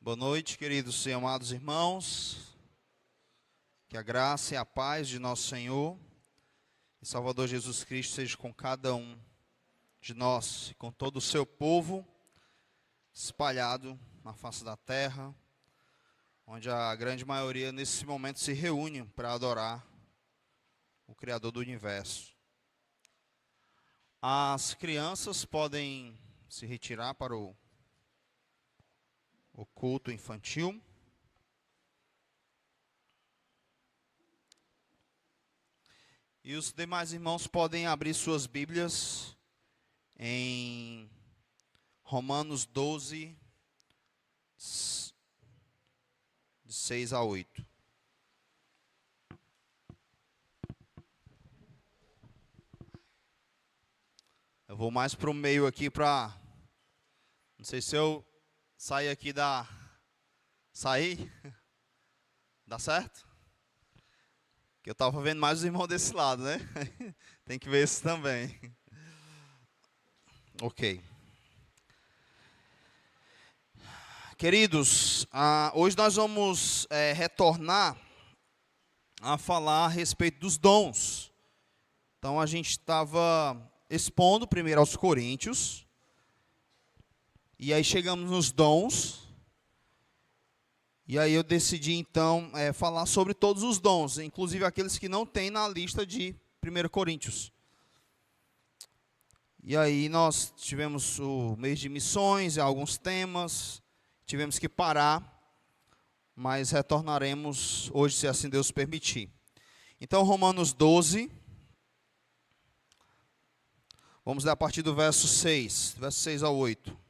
Boa noite, queridos e amados irmãos. Que a graça e a paz de nosso Senhor e Salvador Jesus Cristo seja com cada um de nós, e com todo o seu povo espalhado na face da terra, onde a grande maioria nesse momento se reúne para adorar o Criador do universo. As crianças podem se retirar para o culto infantil. E os demais irmãos podem abrir suas Bíblias em Romanos 12, de 6 a 8. Eu vou mais para o meio aqui para... Não sei se eu sair aqui da... Sair? Dá certo? Que eu estava vendo mais os irmãos desse lado, né? Tem que ver esse também. Ok. Queridos, hoje nós vamos retornar a falar a respeito dos dons. Então a gente estava expondo primeiro aos Coríntios. E aí chegamos nos dons. E aí eu decidi então falar sobre todos os dons, inclusive aqueles que não tem na lista de 1 Coríntios. E aí nós tivemos o mês de missões, alguns temas, tivemos que parar, mas retornaremos hoje, se assim Deus permitir. Então, Romanos 12, vamos ler a partir do verso 6 ao 8.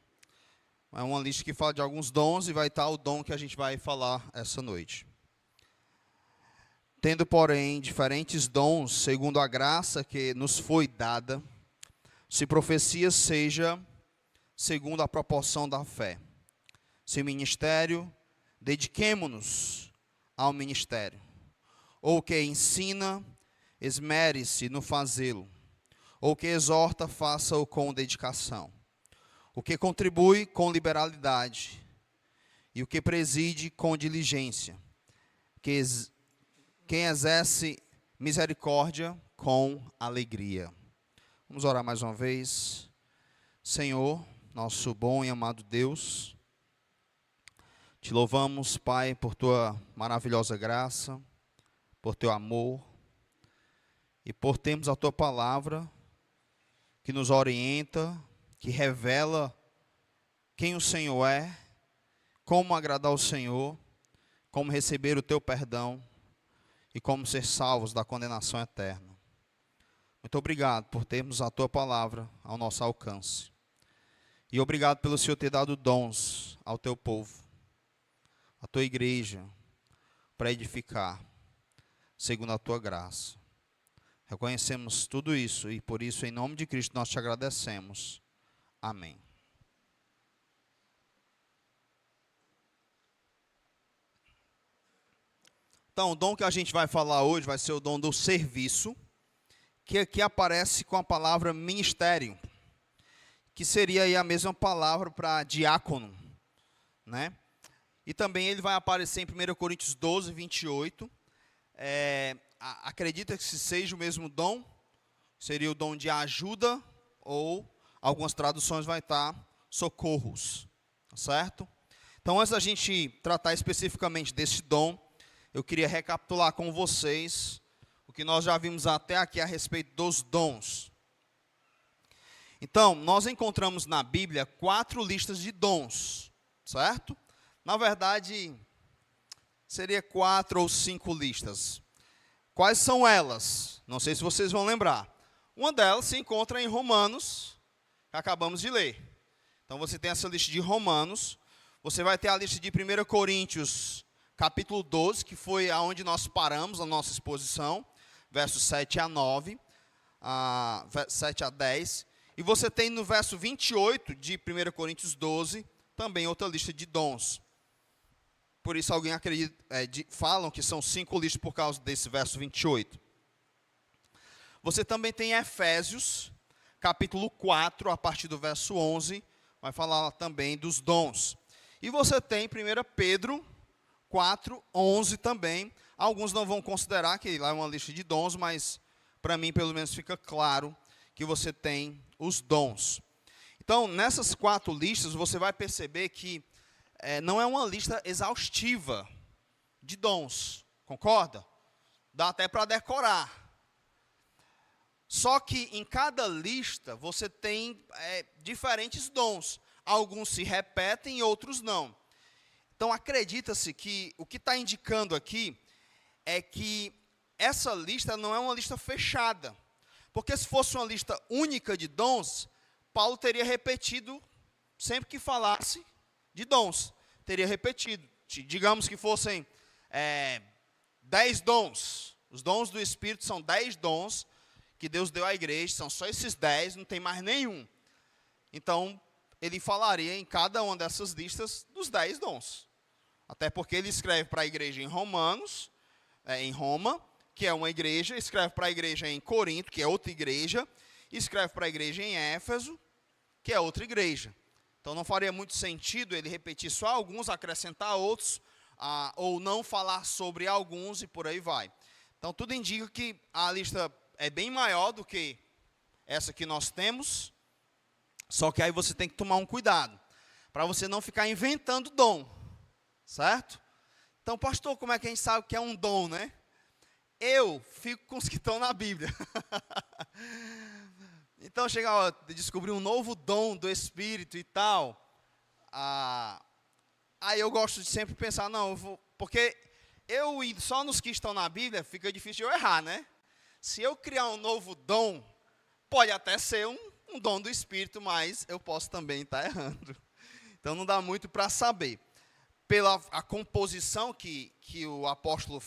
É uma lista que fala de alguns dons e vai estar o dom que a gente vai falar essa noite. Tendo, porém, diferentes dons, segundo a graça que nos foi dada, se profecia seja segundo a proporção da fé. Se ministério, dediquemo-nos ao ministério. Ou que ensina, esmere-se no fazê-lo. Ou que exorta, faça-o com dedicação. O que contribui com liberalidade, e o que preside com diligência, quem exerce misericórdia com alegria. Vamos orar mais uma vez. Senhor, nosso bom e amado Deus, te louvamos, Pai, por tua maravilhosa graça, por teu amor, e por termos a tua palavra, que nos orienta, que revela quem o Senhor é, como agradar ao Senhor, como receber o teu perdão e como ser salvos da condenação eterna. Muito obrigado por termos a tua palavra ao nosso alcance. E obrigado pelo Senhor ter dado dons ao teu povo, à tua igreja, para edificar, segundo a tua graça. Reconhecemos tudo isso e por isso, em nome de Cristo, nós te agradecemos. Amém. Então, o dom que a gente vai falar hoje vai ser o dom do serviço, que aqui aparece com a palavra ministério, que seria aí a mesma palavra para diácono, né? E também ele vai aparecer em 1 Coríntios 12, 28. Acredita que seja o mesmo dom, seria o dom de ajuda, ou algumas traduções vai estar socorros, certo? Então, antes da gente tratar especificamente desse dom, eu queria recapitular com vocês o que nós já vimos até aqui a respeito dos dons. Então, nós encontramos na Bíblia 4 listas de dons, certo? Na verdade, seria 4 ou 5 listas. Quais são elas? Não sei se vocês vão lembrar. Uma delas se encontra em Romanos, que acabamos de ler. Então, você tem essa lista de Romanos. Você vai ter a lista de 1 Coríntios, capítulo 12, que foi aonde nós paramos a nossa exposição, versos 7 a 9, 7 a 10. E você tem no verso 28 de 1 Coríntios 12, também outra lista de dons. Por isso, alguém acredita, falam que são 5 listas por causa desse verso 28. Você também tem Efésios, capítulo 4, a partir do verso 11, vai falar também dos dons. E você tem 1 Pedro 4:11 também. Alguns não vão considerar que lá é uma lista de dons, mas para mim, pelo menos, fica claro que você tem os dons. Então, nessas 4 listas, você vai perceber que não é uma lista exaustiva de dons, concorda? Dá até para decorar. Só que em cada lista você tem diferentes dons. Alguns se repetem e outros não. Então, acredita-se que o que está indicando aqui é que essa lista não é uma lista fechada. Porque se fosse uma lista única de dons, Paulo teria repetido sempre que falasse de dons. Teria repetido. Digamos que fossem 10 dons. Os dons do Espírito são 10 dons que Deus deu à igreja. São só esses 10, não tem mais nenhum. Então, ele falaria em cada uma dessas listas dos 10 dons. Até porque ele escreve para a igreja em Romanos, em Roma, que é uma igreja, escreve para a igreja em Corinto, que é outra igreja, e escreve para a igreja em Éfeso, que é outra igreja. Então não faria muito sentido ele repetir só alguns, acrescentar outros, ou não falar sobre alguns e por aí vai. Então tudo indica que a lista é bem maior do que essa que nós temos, só que aí você tem que tomar um cuidado, para você não ficar inventando dom, certo? Então, pastor, como é que a gente sabe que é um dom, né? Eu fico com os que estão na Bíblia. Então, chega a descobrir um novo dom do Espírito e tal. Aí eu gosto de sempre pensar, não, porque eu ir só nos que estão na Bíblia, fica difícil de eu errar, né? Se eu criar um novo dom, pode até ser um dom do Espírito, mas eu posso também estar errando. Então, não dá muito para saber. Pela a composição que o apóstolo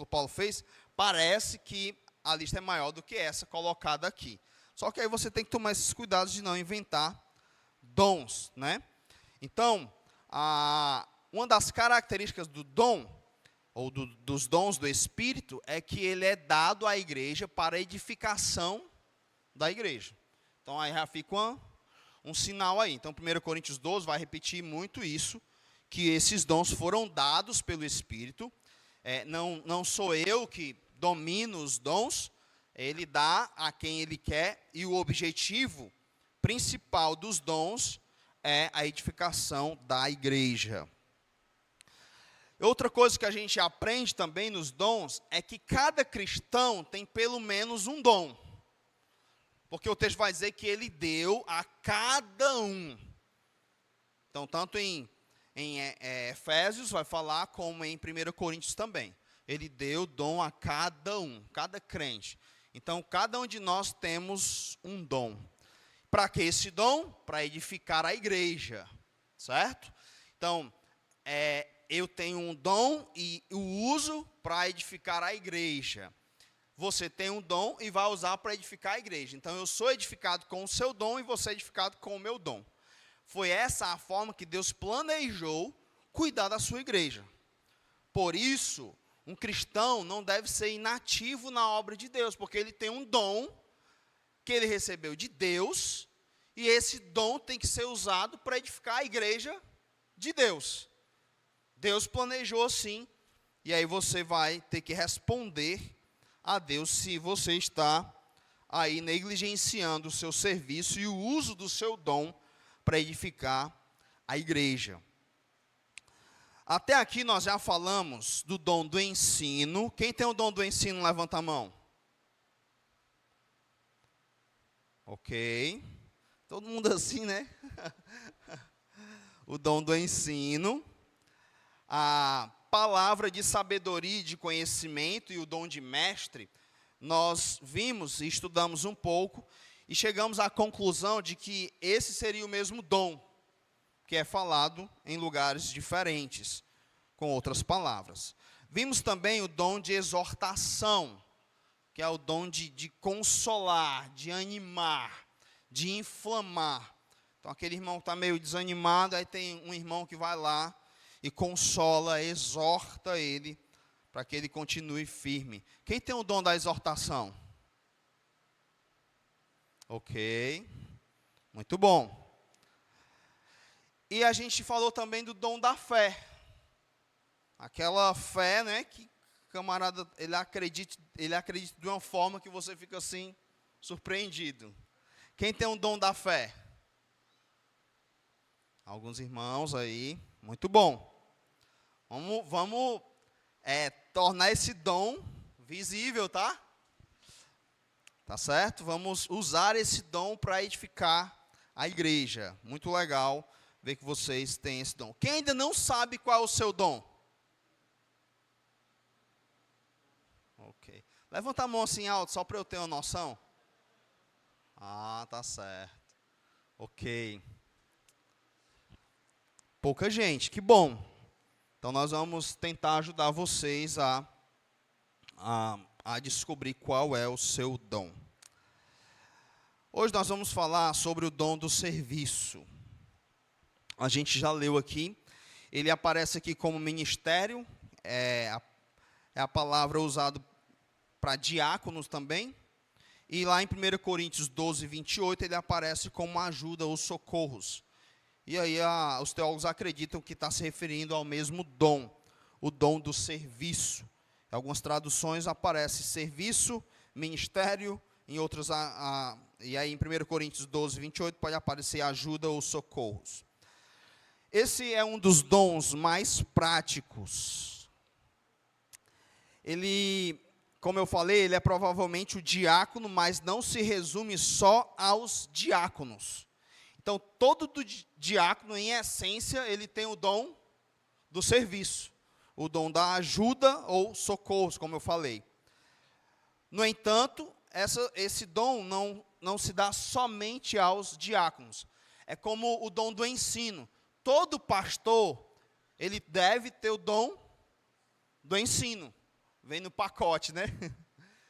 Paulo fez, parece que a lista é maior do que essa colocada aqui. Só que aí você tem que tomar esses cuidados de não inventar dons, né? Então, uma das características do dom, ou dos dons do Espírito, é que ele é dado à igreja para a edificação da igreja. Então, aí já fica um sinal aí. Então, 1 Coríntios 12 vai repetir muito isso, que esses dons foram dados pelo Espírito. Não sou eu que domino os dons, ele dá a quem ele quer, e o objetivo principal dos dons é a edificação da igreja. Outra coisa que a gente aprende também nos dons é que cada cristão tem pelo menos um dom. Porque o texto vai dizer que ele deu a cada um. Então, tanto em Efésios vai falar, como em 1 Coríntios também. Ele deu dom a cada um, cada crente. Então, cada um de nós temos um dom. Para que esse dom? Para edificar a igreja, certo? Então, eu tenho um dom e o uso para edificar a igreja. Você tem um dom e vai usar para edificar a igreja. Então, eu sou edificado com o seu dom e você é edificado com o meu dom. Foi essa a forma que Deus planejou cuidar da sua igreja. Por isso, um cristão não deve ser inativo na obra de Deus, porque ele tem um dom que ele recebeu de Deus, e esse dom tem que ser usado para edificar a igreja de Deus. Deus planejou assim, e aí você vai ter que responder a Deus se você está aí negligenciando o seu serviço e o uso do seu dom para edificar a igreja. Até aqui nós já falamos do dom do ensino. Quem tem o dom do ensino, levanta a mão. Ok. Todo mundo assim, né? O dom do ensino. A palavra de sabedoria e de conhecimento e o dom de mestre, nós vimos e estudamos um pouco e chegamos à conclusão de que esse seria o mesmo dom, que é falado em lugares diferentes, com outras palavras. Vimos também o dom de exortação, que é o dom de consolar, de animar, de inflamar. Então, aquele irmão que está meio desanimado, aí tem um irmão que vai lá e consola, exorta ele, para que ele continue firme. Quem tem o dom da exortação? Ok, muito bom. E a gente falou também do dom da fé. Aquela fé, né, que o camarada, ele acredita de uma forma que você fica assim, surpreendido. Quem tem o dom da fé? Alguns irmãos aí, muito bom. Vamos tornar esse dom visível, tá? Tá certo? Vamos usar esse dom para edificar a igreja. Muito legal ver que vocês têm esse dom. Quem ainda não sabe qual é o seu dom? Ok. Levanta a mão assim alto, só para eu ter uma noção. Ah, tá certo. Ok. Pouca gente, que bom. Então nós vamos tentar ajudar vocês a descobrir qual é o seu dom. Hoje nós vamos falar sobre o dom do serviço. A gente já leu aqui, ele aparece aqui como ministério, é a palavra usada para diáconos também, e lá em 1 Coríntios 12, 28, ele aparece como ajuda ou socorros. E aí os teólogos acreditam que está se referindo ao mesmo dom, o dom do serviço. Em algumas traduções aparece serviço, ministério, em outras, e aí em 1 Coríntios 12, 28 pode aparecer ajuda ou socorros. Esse é um dos dons mais práticos. Ele, como eu falei, ele é provavelmente o diácono, mas não se resume só aos diáconos. Então, todo diácono, em essência, ele tem o dom do serviço, o dom da ajuda ou socorros, como eu falei. No entanto, esse dom não se dá somente aos diáconos. É como o dom do ensino. Todo pastor, ele deve ter o dom do ensino. Vem no pacote, né?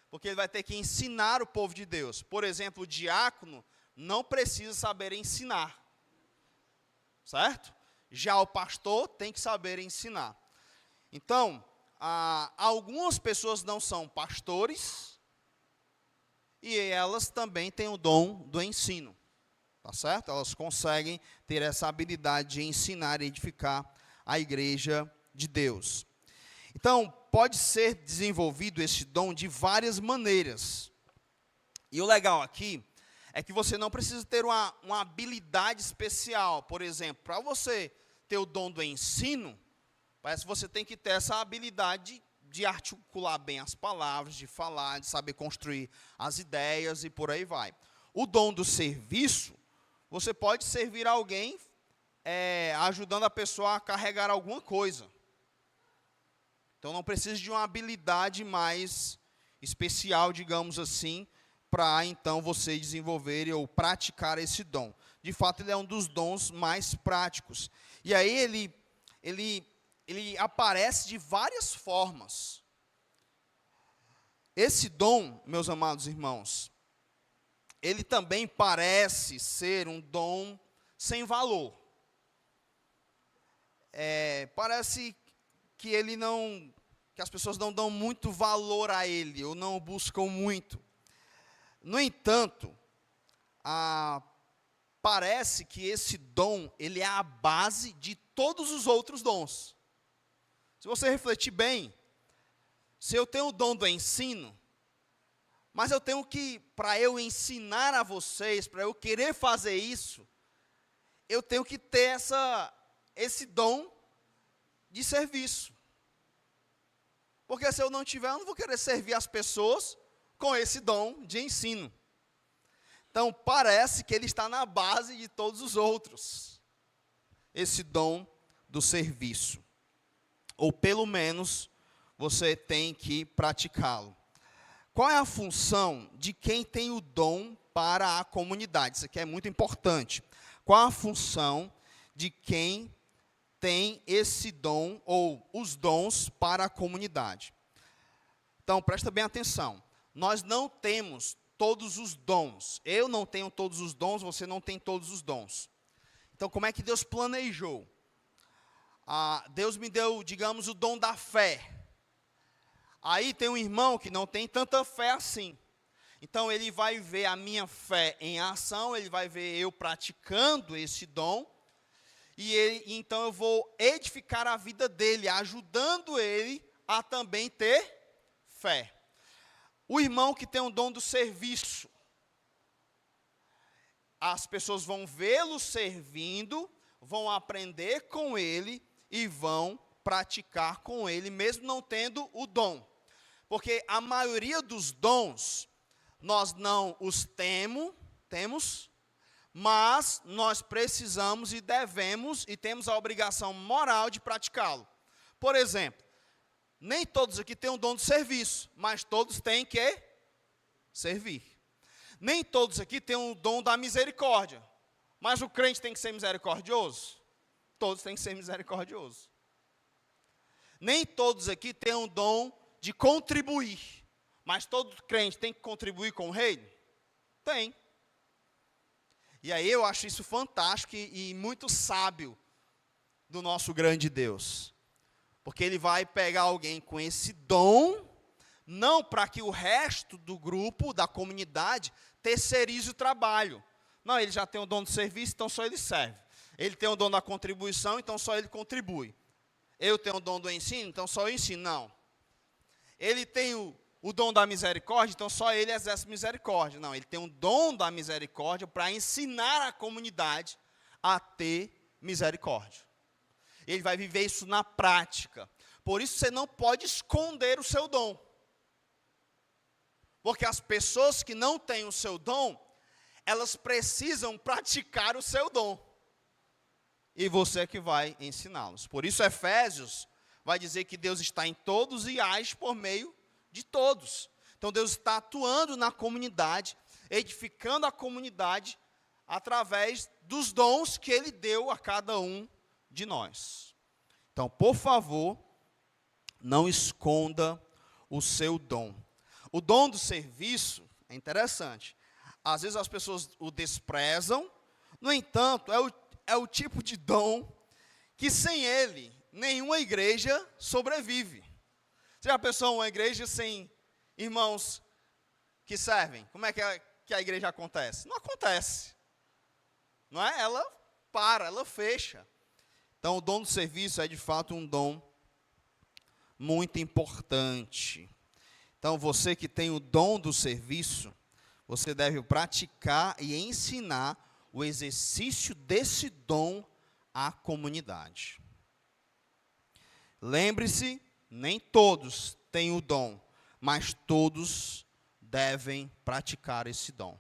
Porque ele vai ter que ensinar o povo de Deus. Por exemplo, o diácono não precisa saber ensinar, certo? Já o pastor tem que saber ensinar. Então, algumas pessoas não são pastores e elas também têm o dom do ensino, tá certo? Elas conseguem ter essa habilidade de ensinar e edificar a igreja de Deus. Então, pode ser desenvolvido esse dom de várias maneiras. E o legal aqui é que você não precisa ter uma habilidade especial. Por exemplo, para você ter o dom do ensino, parece que você tem que ter essa habilidade de articular bem as palavras, de falar, de saber construir as ideias e por aí vai. O dom do serviço, você pode servir alguém ajudando a pessoa a carregar alguma coisa. Então não precisa de uma habilidade mais especial, digamos assim, para então você desenvolver ou praticar esse dom. De fato, ele é um dos dons mais práticos. E aí ele aparece de várias formas. Esse dom, meus amados irmãos, ele também parece ser um dom sem valor. Parece que que as pessoas não dão muito valor a ele, ou não o buscam muito. No entanto, parece que esse dom, ele é a base de todos os outros dons. Se você refletir bem, se eu tenho o dom do ensino, mas eu tenho que, para eu ensinar a vocês, para eu querer fazer isso, eu tenho que ter esse dom de serviço. Porque se eu não tiver, eu não vou querer servir as pessoas com esse dom de ensino. Então, parece que ele está na base de todos os outros. Esse dom do serviço. Ou, pelo menos, você tem que praticá-lo. Qual é a função de quem tem o dom para a comunidade? Isso aqui é muito importante. Qual a função de quem tem esse dom, ou os dons para a comunidade? Então, presta bem atenção. Nós não temos todos os dons. Eu não tenho todos os dons, você não tem todos os dons. Então, como é que Deus planejou? Deus me deu, digamos, o dom da fé. Aí tem um irmão que não tem tanta fé assim. Então, ele vai ver a minha fé em ação, ele vai ver eu praticando esse dom, então eu vou edificar a vida dele, ajudando ele a também ter fé. O irmão que tem o dom do serviço, as pessoas vão vê-lo servindo, vão aprender com ele e vão praticar com ele, mesmo não tendo o dom. Porque a maioria dos dons, nós não os temos, mas nós precisamos e devemos e temos a obrigação moral de praticá-lo. Por exemplo, nem todos aqui têm o dom de serviço, mas todos têm que servir. Nem todos aqui têm o dom da misericórdia, mas o crente tem que ser misericordioso? Todos têm que ser misericordiosos. Nem todos aqui têm o dom de contribuir, mas todo crente tem que contribuir com o reino? Tem. E aí eu acho isso fantástico e muito sábio do nosso grande Deus. Porque ele vai pegar alguém com esse dom, não para que o resto do grupo, da comunidade, terceirize o trabalho. Não, ele já tem o dom de serviço, então só ele serve. Ele tem o dom da contribuição, então só ele contribui. Eu tenho o dom do ensino, então só eu ensino. Não. Ele tem o dom da misericórdia, então só ele exerce misericórdia. Não, ele tem o dom da misericórdia para ensinar a comunidade a ter misericórdia. Ele vai viver isso na prática. Por isso você não pode esconder o seu dom. Porque as pessoas que não têm o seu dom, elas precisam praticar o seu dom. E você é que vai ensiná-los. Por isso Efésios vai dizer que Deus está em todos e age por meio de todos. Então Deus está atuando na comunidade, edificando a comunidade através dos dons que Ele deu a cada um de nós. Então, por favor, não esconda o seu dom. O dom do serviço é interessante. Às vezes as pessoas o desprezam, no entanto, é o tipo de dom que sem ele, nenhuma igreja sobrevive. Você já pensou uma igreja sem irmãos que servem? Como é que a igreja acontece? Não acontece. Não é? Ela para, ela fecha. Então, o dom do serviço é, de fato, um dom muito importante. Então, você que tem o dom do serviço, você deve praticar e ensinar o exercício desse dom à comunidade. Lembre-se, nem todos têm o dom, mas todos devem praticar esse dom.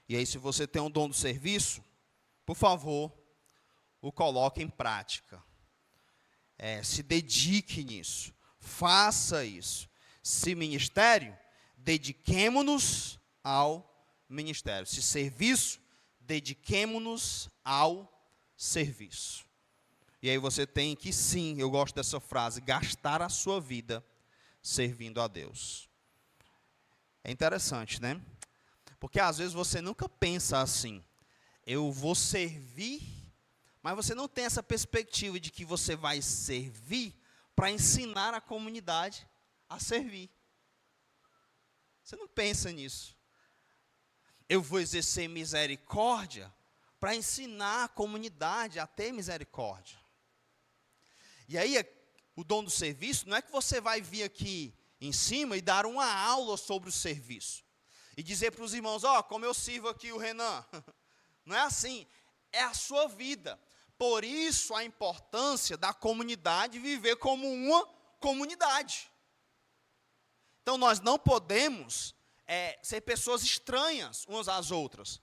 E aí, se você tem um dom do serviço, por favor, o coloque em prática. Se dedique nisso. Faça isso. Se ministério, dediquemo-nos ao ministério. Se serviço, dediquemo-nos ao serviço. E aí você tem que, sim, eu gosto dessa frase, gastar a sua vida servindo a Deus. É interessante, né? Porque às vezes você nunca pensa assim, eu vou servir, mas você não tem essa perspectiva de que você vai servir para ensinar a comunidade a servir. Você não pensa nisso. Eu vou exercer misericórdia para ensinar a comunidade a ter misericórdia. E aí, o dom do serviço, não é que você vai vir aqui em cima e dar uma aula sobre o serviço. E dizer para os irmãos, como eu sirvo aqui o Renan. Não é assim, é a sua vida. Por isso, a importância da comunidade viver como uma comunidade. Então, nós não podemos ser pessoas estranhas umas às outras.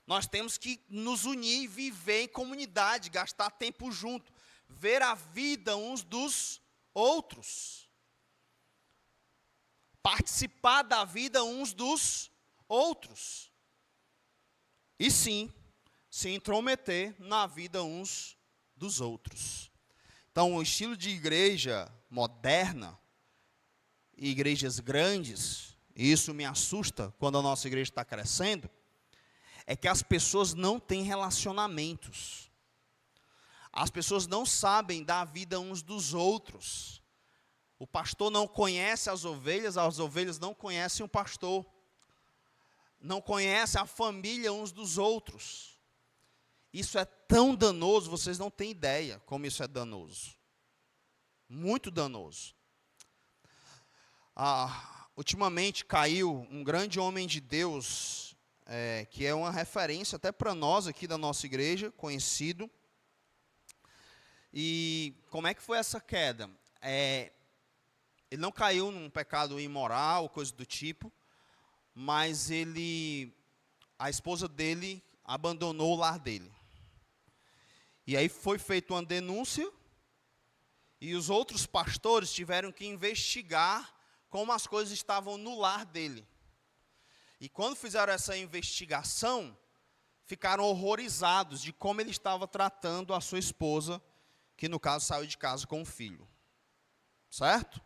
Nós temos que nos unir e viver em comunidade, gastar tempo junto, ver a vida uns dos outros. Participar da vida uns dos outros. E sim, se intrometer na vida uns dos outros. Então, o estilo de igreja moderna, e igrejas grandes, e isso me assusta quando a nossa igreja está crescendo, é que as pessoas não têm relacionamentos. As pessoas não sabem da vida uns dos outros. O pastor não conhece as ovelhas não conhecem o pastor. Não conhecem a família uns dos outros. Isso é tão danoso, vocês não têm ideia como isso é danoso. Muito danoso. Ultimamente caiu um grande homem de Deus, que é uma referência até para nós aqui da nossa igreja, conhecido. E como é que foi essa queda? Ele não caiu num pecado imoral, coisa do tipo, mas a esposa dele abandonou o lar dele. E aí foi feita uma denúncia, e os outros pastores tiveram que investigar como as coisas estavam no lar dele. E quando fizeram essa investigação, ficaram horrorizados de como ele estava tratando a sua esposa, que no caso saiu de casa com um filho. Certo?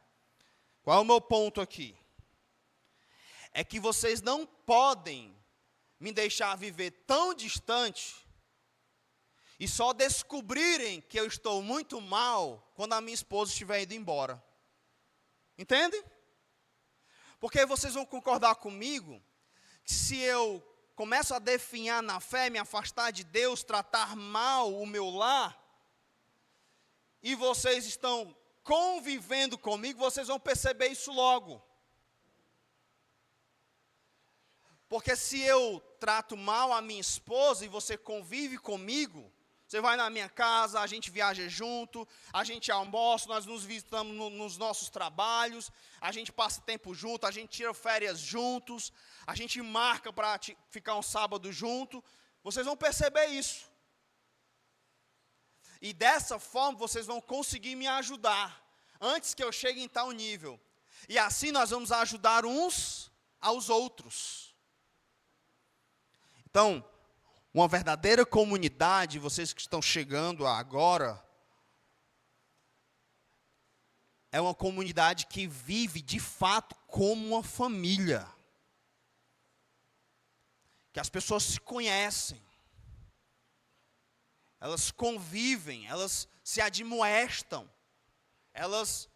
Qual é o meu ponto aqui? É que vocês não podem me deixar viver tão distante e só descobrirem que eu estou muito mal quando a minha esposa estiver indo embora. Entende? Porque vocês vão concordar comigo que se eu começo a definhar na fé, me afastar de Deus, tratar mal o meu lar, e vocês estão convivendo comigo, vocês vão perceber isso logo. Porque se eu trato mal a minha esposa e você convive comigo, você vai na minha casa, a gente viaja junto, a gente almoça, nós nos visitamos nos nossos trabalhos, a gente passa tempo junto, a gente tira férias juntos, a gente marca para ficar um sábado junto. Vocês vão perceber isso. E dessa forma vocês vão conseguir me ajudar, antes que eu chegue em tal nível. E assim nós vamos ajudar uns aos outros. Então, uma verdadeira comunidade, vocês que estão chegando agora, é uma comunidade que vive de fato como uma família. Que as pessoas se conhecem. Elas convivem, elas se admoestam. Elas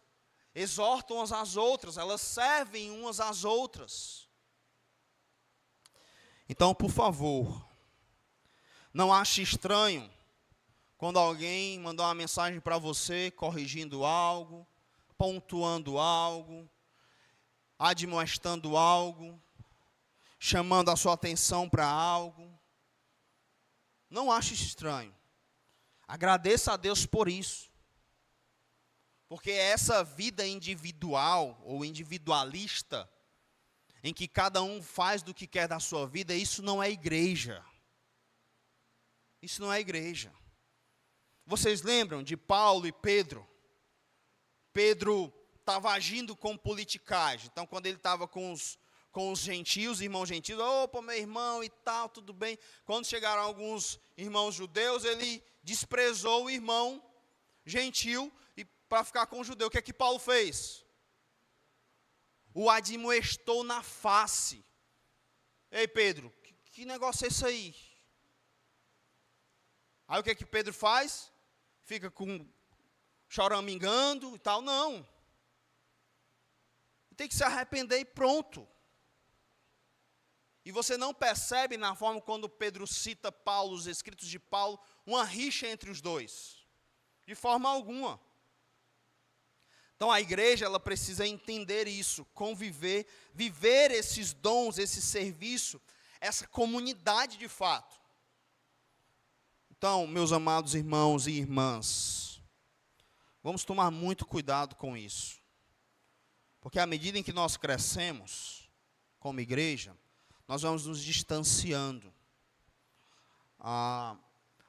exortam umas às outras, elas servem umas às outras. Então, por favor, não ache estranho quando alguém mandou uma mensagem para você, corrigindo algo, pontuando algo, admoestando algo, chamando a sua atenção para algo. Não ache estranho. Agradeça a Deus por isso. Porque essa vida individual ou individualista, em que cada um faz do que quer da sua vida, isso não é igreja. Isso não é igreja. Vocês lembram de Paulo e Pedro? Pedro estava agindo com politicagem. Então, quando ele estava com os gentios, irmãos gentios, opa, meu irmão e tal, tudo bem. Quando chegaram alguns irmãos judeus, ele desprezou o irmão gentil e para ficar com o judeu. O que é que Paulo fez? O admoestou na face. Ei, Pedro, que negócio é esse aí? Aí o que é que Pedro faz? Fica choramingando e tal. Não. Tem que se arrepender e pronto. E você não percebe na forma quando Pedro cita Paulo, os escritos de Paulo, uma rixa entre os dois. De forma alguma. Então a igreja, ela precisa entender isso, conviver, viver esses dons, esse serviço, essa comunidade de fato. Então, meus amados irmãos e irmãs, vamos tomar muito cuidado com isso. Porque à medida em que nós crescemos, como igreja, nós vamos nos distanciando.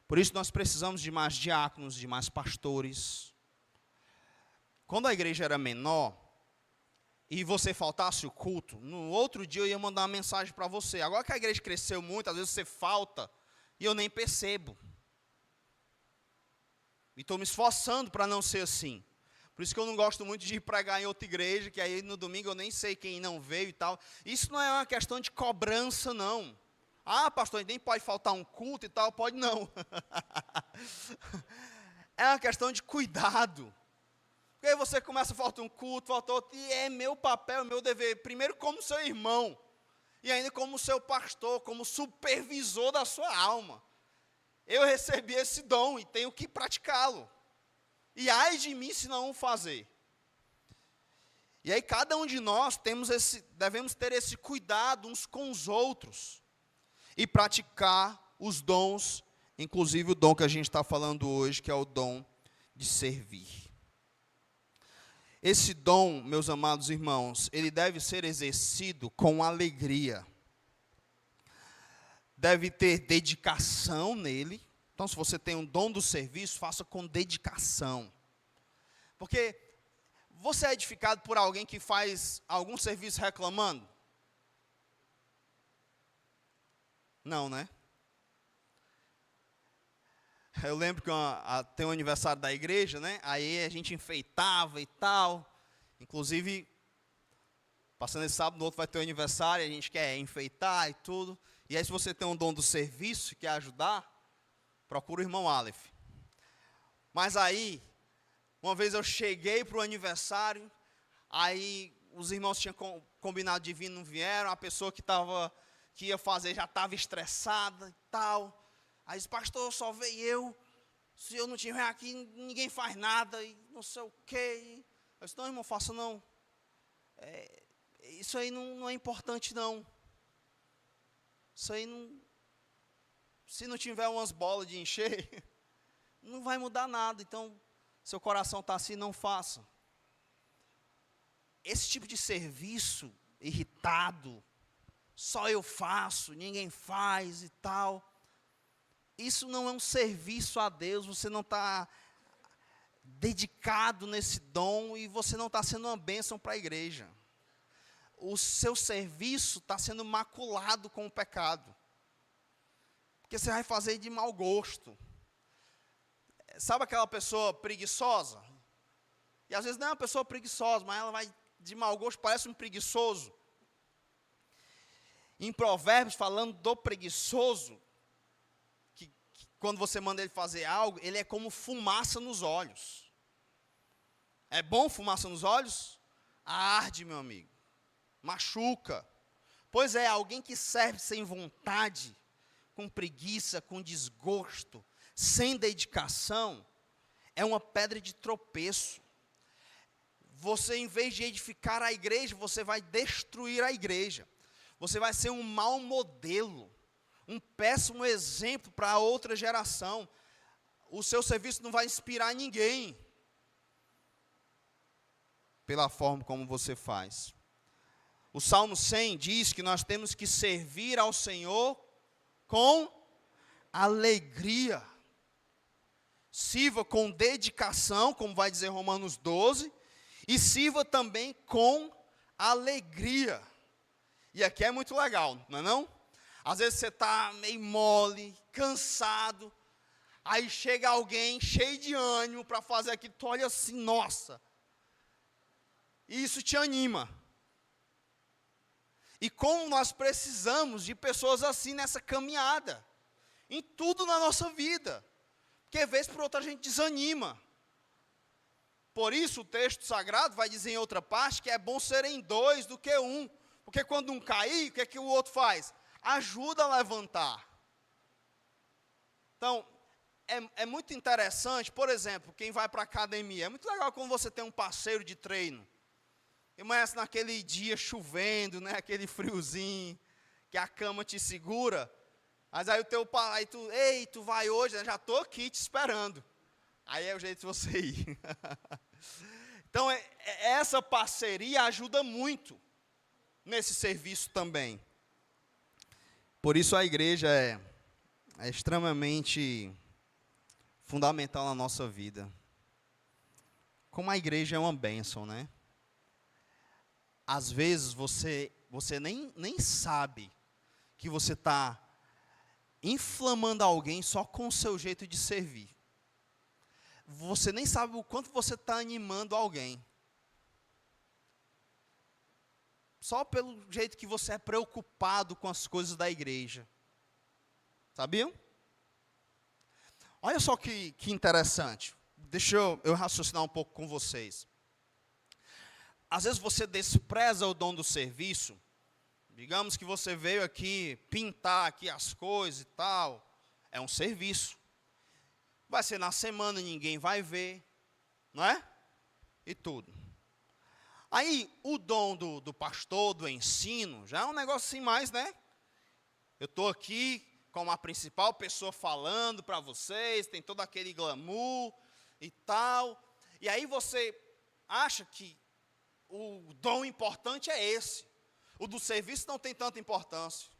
Por isso nós precisamos de mais diáconos, de mais pastores. Quando a igreja era menor, e você faltasse o culto, no outro dia eu ia mandar uma mensagem para você. Agora que a igreja cresceu muito, às vezes você falta, e eu nem percebo. E estou me esforçando para não ser assim. Por isso que eu não gosto muito de ir pregar em outra igreja, que aí no domingo eu nem sei quem não veio e tal. Isso não é uma questão de cobrança, não. Ah, pastor, nem pode faltar um culto e tal. Pode não. É uma questão de cuidado. Porque aí você começa a faltar um culto, falta outro, e é meu papel, meu dever, primeiro como seu irmão, e ainda como seu pastor, como supervisor da sua alma. eu recebi esse dom e tenho que praticá-lo. E ai de mim se não o fazer. E aí cada um de nós devemos ter esse cuidado uns com os outros e praticar os dons, inclusive o dom que a gente está falando hoje, que é o dom de servir. Esse dom, meus amados irmãos, ele deve ser exercido com alegria. Deve ter dedicação nele. Então, se você tem um dom do serviço, faça com dedicação. Porque você é edificado por alguém que faz algum serviço reclamando? Não, né? Eu lembro que tem um aniversário da igreja, né? Aí a gente enfeitava e tal. Inclusive, passando esse sábado, no outro vai ter um aniversário, a gente quer enfeitar e tudo. E aí, se você tem um dom do serviço, quer ajudar, procura o irmão Aleph. Mas aí, uma vez eu cheguei para o aniversário, aí os irmãos tinham combinado de vir, não vieram, a pessoa que ia fazer já estava estressada e tal. Aí disse, pastor, só veio eu, se eu não estiver aqui, ninguém faz nada, e não sei o quê. Eu disse, não, irmão, faça não. Isso aí não é importante, não. Isso aí não... Se não tiver umas bolas de encher, não vai mudar nada. Então, seu coração está assim, não faça. Esse tipo de serviço irritado, só eu faço, ninguém faz e tal... Isso não é um serviço a Deus, você não está dedicado nesse dom e você não está sendo uma bênção para a igreja. O seu serviço está sendo maculado com o pecado. Porque você vai fazer de mau gosto. Sabe aquela pessoa preguiçosa? E às vezes não é uma pessoa preguiçosa, mas ela vai de mau gosto, parece um preguiçoso. Em Provérbios, falando do preguiçoso, quando você manda ele fazer algo, ele é como fumaça nos olhos. É bom fumaça nos olhos? Arde, meu amigo. Machuca. Pois é, alguém que serve sem vontade, com preguiça, com desgosto, sem dedicação, é uma pedra de tropeço. Você, em vez de edificar a igreja, você vai destruir a igreja. Você vai ser um mau modelo. Um péssimo exemplo para a outra geração. O seu serviço não vai inspirar ninguém. Pela forma como você faz. O Salmo 100 diz que nós temos que servir ao Senhor com alegria. Sirva com dedicação, como vai dizer Romanos 12. E sirva também com alegria. E aqui é muito legal, não é não? Às vezes você está meio mole, cansado, aí chega alguém cheio de ânimo para fazer aquilo, tu olha assim, nossa, e isso te anima. E como nós precisamos de pessoas assim nessa caminhada, em tudo na nossa vida, porque vez por outra a gente desanima. Por isso o texto sagrado vai dizer em outra parte que é bom serem dois do que um, porque quando um cair, o que é que o outro faz? Ajuda a levantar. Então, é muito interessante, por exemplo, quem vai para a academia, é muito legal quando você tem um parceiro de treino. E amanhece naquele dia chovendo, né, aquele friozinho, que a cama te segura, mas aí tu vai hoje, né, já estou aqui te esperando. Aí é o jeito de você ir. Então, essa parceria ajuda muito nesse serviço também. Por isso a igreja é extremamente fundamental na nossa vida. Como a igreja é uma bênção, né? Às vezes você nem sabe que você está inflamando alguém só com o seu jeito de servir. Você nem sabe o quanto você está animando alguém. Só pelo jeito que você é preocupado com as coisas da igreja. Sabiam? Olha só que interessante. Deixa eu raciocinar um pouco com vocês. Às vezes você despreza o dom do serviço. Digamos que você veio aqui pintar aqui as coisas e tal. É um serviço. Vai ser na semana, ninguém vai ver, não é? E tudo. Aí, o dom do pastor, do ensino, já é um negócio assim mais, né? Eu estou aqui como a principal pessoa falando para vocês, tem todo aquele glamour e tal. E aí você acha que o dom importante é esse. O do serviço não tem tanta importância.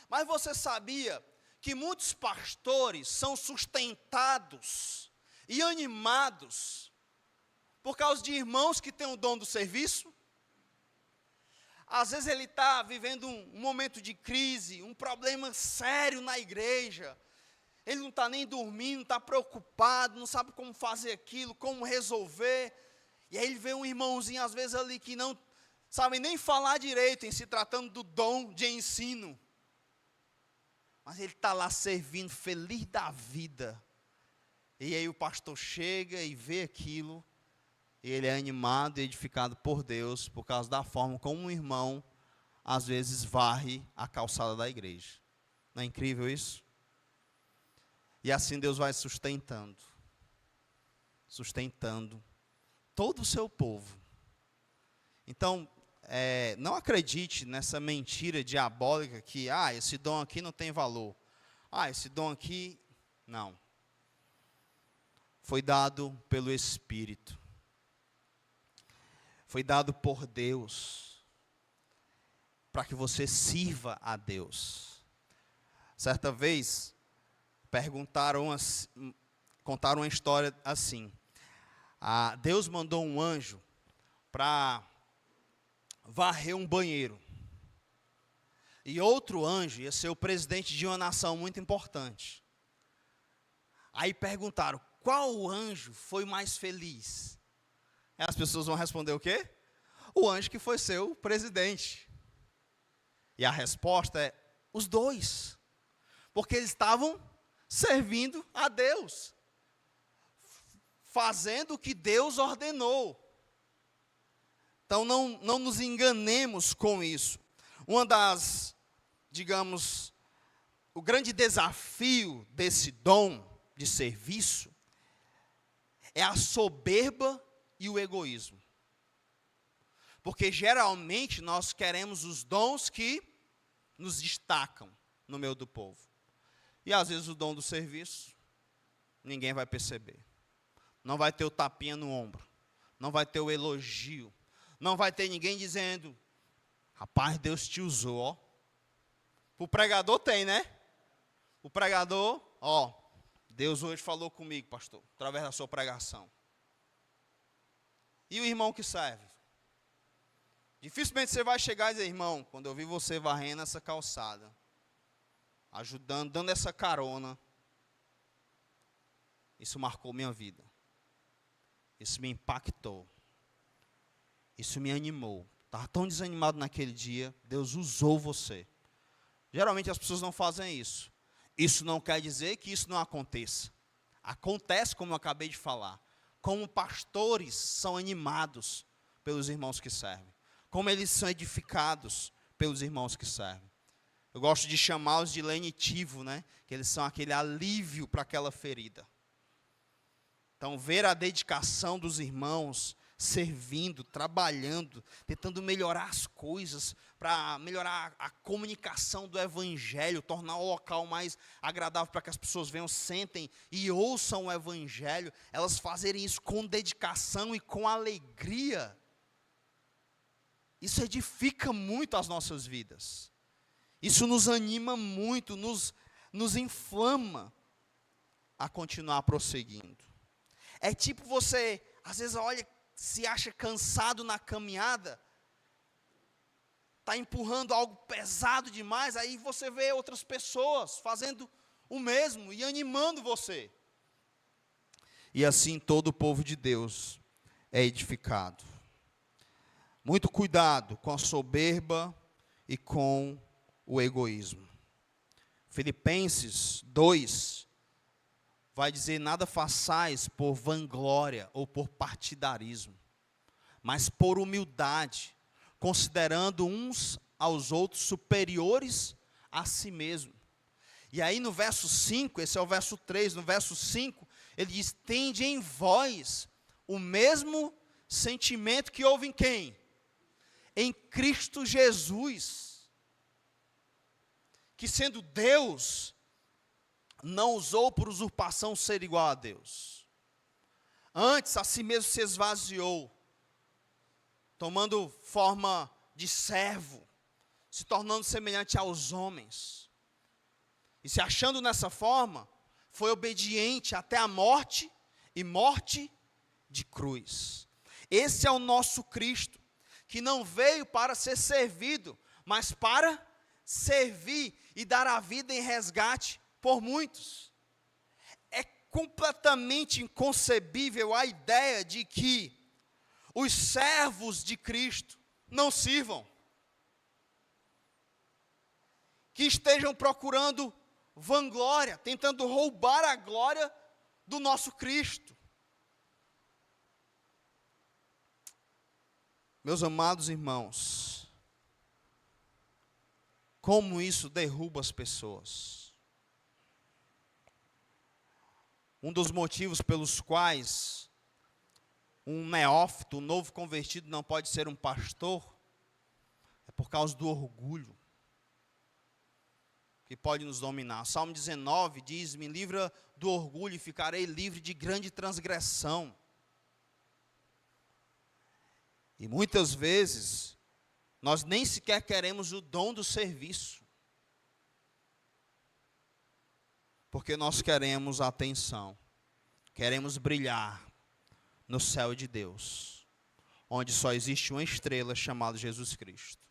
Mas você sabia que muitos pastores são sustentados e animados por causa de irmãos que têm o dom do serviço? Às vezes ele está vivendo um momento de crise, um problema sério na igreja. Ele não está nem dormindo, está preocupado, não sabe como fazer aquilo, como resolver. E aí ele vê um irmãozinho, às vezes, ali que não sabe nem falar direito, em se tratando do dom de ensino. Mas ele está lá servindo, feliz da vida. E aí o pastor chega e vê aquilo, e ele é animado e edificado por Deus, por causa da forma como um irmão, às vezes, varre a calçada da igreja. Não é incrível isso? E assim Deus vai sustentando todo o seu povo. Então, não acredite nessa mentira diabólica que, esse dom aqui não tem valor. Esse dom aqui, não. Foi dado pelo Espírito. Foi dado por Deus, para que você sirva a Deus. Certa vez, contaram uma história assim. Deus mandou um anjo para varrer um banheiro. E outro anjo ia ser o presidente de uma nação muito importante. Aí perguntaram, qual anjo foi mais feliz? As pessoas vão responder o quê? O anjo que foi seu presidente. E a resposta é, os dois. Porque eles estavam servindo a Deus. Fazendo o que Deus ordenou. Então não nos enganemos com isso. Uma das, digamos, o grande desafio desse dom de serviço é a soberba e o egoísmo. Porque geralmente nós queremos os dons que nos destacam no meio do povo. E às vezes o dom do serviço, ninguém vai perceber. Não vai ter o tapinha no ombro. Não vai ter o elogio. Não vai ter ninguém dizendo, rapaz, Deus te usou, ó. O pregador tem, né? O pregador, Deus hoje falou comigo, pastor, através da sua pregação. E o irmão que serve? Dificilmente você vai chegar e dizer, irmão, quando eu vi você varrendo essa calçada, ajudando, dando essa carona, isso marcou minha vida. Isso me impactou. Isso me animou. Estava tão desanimado naquele dia, Deus usou você. Geralmente as pessoas não fazem isso. Isso não quer dizer que isso não aconteça. Acontece, como eu acabei de falar. Como pastores são animados pelos irmãos que servem. Como eles são edificados pelos irmãos que servem. Eu gosto de chamá-los de lenitivo, né? Que eles são aquele alívio para aquela ferida. Então, ver a dedicação dos irmãos, servindo, trabalhando, tentando melhorar as coisas, para melhorar a comunicação do Evangelho, tornar o local mais agradável para que as pessoas venham, sentem e ouçam o Evangelho, elas fazerem isso com dedicação e com alegria. Isso edifica muito as nossas vidas. Isso nos anima muito, nos inflama a continuar prosseguindo. É tipo você, às vezes, olha, se acha cansado na caminhada, está empurrando algo pesado demais, aí você vê outras pessoas fazendo o mesmo e animando você. E assim todo o povo de Deus é edificado. Muito cuidado com a soberba e com o egoísmo. Filipenses 2 vai dizer, nada façais por vanglória ou por partidarismo, mas por humildade, considerando uns aos outros superiores a si mesmo. E aí no verso 5, esse é o verso 3, no verso 5, Ele diz: tende em vós o mesmo sentimento que houve em quem? Em Cristo Jesus, que sendo Deus, não usou por usurpação ser igual a Deus. Antes, a si mesmo se esvaziou, tomando forma de servo, se tornando semelhante aos homens. E se achando nessa forma, foi obediente até a morte, e morte de cruz. Esse é o nosso Cristo, que não veio para ser servido, mas para servir e dar a vida em resgate por muitos. É completamente inconcebível a ideia de que os servos de Cristo não sirvam, que estejam procurando vanglória, tentando roubar a glória do nosso Cristo. Meus amados irmãos, como isso derruba as pessoas. Um dos motivos pelos quais um neófito, um novo convertido não pode ser um pastor, é por causa do orgulho que pode nos dominar. Salmo 19 diz: me livra do orgulho e ficarei livre de grande transgressão. E muitas vezes, nós nem sequer queremos o dom do serviço, porque nós queremos a atenção, queremos brilhar no céu de Deus, onde só existe uma estrela chamada Jesus Cristo.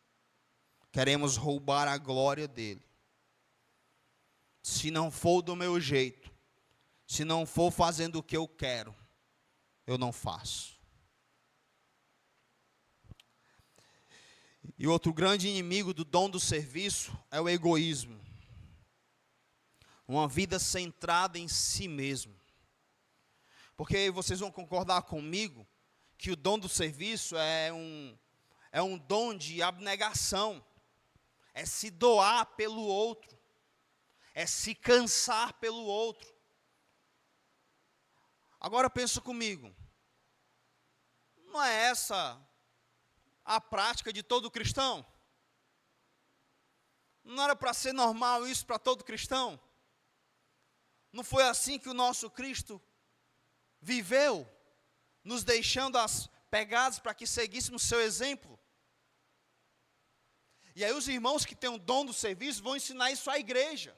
Queremos roubar a glória dele. Se não for do meu jeito, se não for fazendo o que eu quero, eu não faço. E outro grande inimigo do dom do serviço é o egoísmo. Uma vida centrada em si mesmo. Porque vocês vão concordar comigo que o dom do serviço é um dom de abnegação. É se doar pelo outro. É se cansar pelo outro. Agora pensa comigo. Não é essa a prática de todo cristão? Não era para ser normal isso para todo cristão? Não foi assim que o nosso Cristo viveu, nos deixando as pegadas para que seguíssemos seu exemplo? E aí os irmãos que têm o dom do serviço vão ensinar isso à igreja,